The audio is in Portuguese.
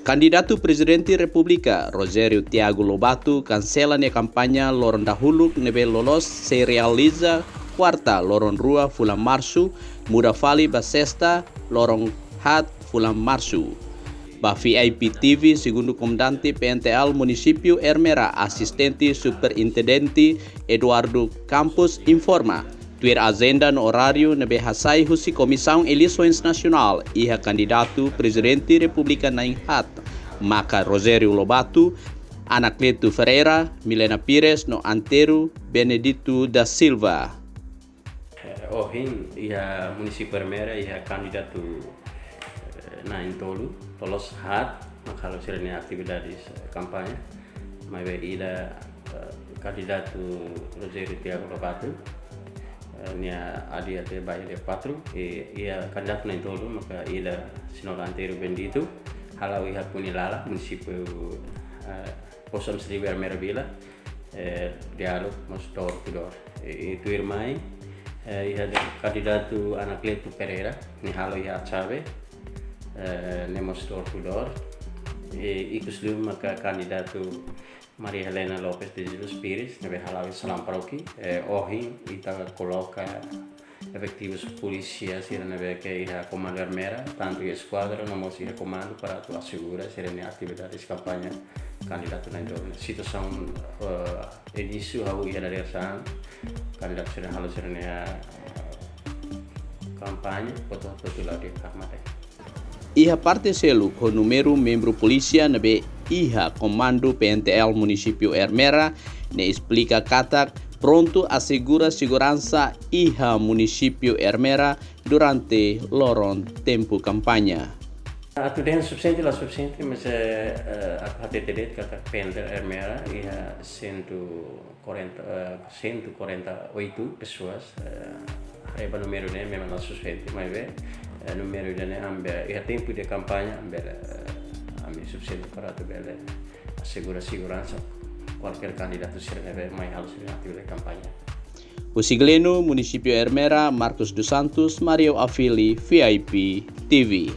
Candidato Presidente República Rogério Thiago Lobato cancela a campanha loron dahulu nebe lolos se realiza quarta loron rua fulan março, muda fali basesta loron hat fulan março. Ba VIP TV, segundo comandante PNTL Município Ermera, assistente superintendente Eduardo Campos informa. Tuir agenda no horário nebe hasai husi Comissão Eleições Nacional e candidato Presidente República na Inhat, maka Rogério Lobato, Anacleto Ferreira, Milena Pires no Antero Benedito da Silva. Ohin ia Município Ermera ia candidato na Intolu, tolos hat, kalau sirene atividades kampanye, mas ida candidato Rogério Thiago Lobato. Nia adia te baia de patro e ia candidato na Intolu, maka ida sinola Antero Benedito, halau ia punilala município Poços de Ermera Vila, dialog mas door to door. Itu irmai ia candidato Anacleto Pereira, ni halau ia chave. Nemos door to door. Ikus dulu maka candidato Maria Helena Lopes de Jesus Pires, nebe halau salam paroki. Ohin ita coloca efectivos policiais e nebe que ia comando Ermera, tanto a esquadra como ia comando para tu assegurar serem atividades campanha candidato na Intolu. Situação início hau ia dari sana candidato serem halau serem campanha betul-betul lagi kahmate. Iha parte selu com número membro polícia nebe iha comando PNTL Município Ermera ne explica kata pronto assegura segurança iha Município Ermera durante loron tempo campanha. Atu den suficiente, mas a HTTD kata PNTL Ermera iha 148 pessoas. Eba número ne memang não suficiente, mas número ne ambil iha tempo de campanha ambil suficiente para tu bele asegura segurança qualquer candidato será mais harus atividade de campanha. O Sigleno, Município Ermera, Marcos dos Santos, Mario Afili, VIP TV.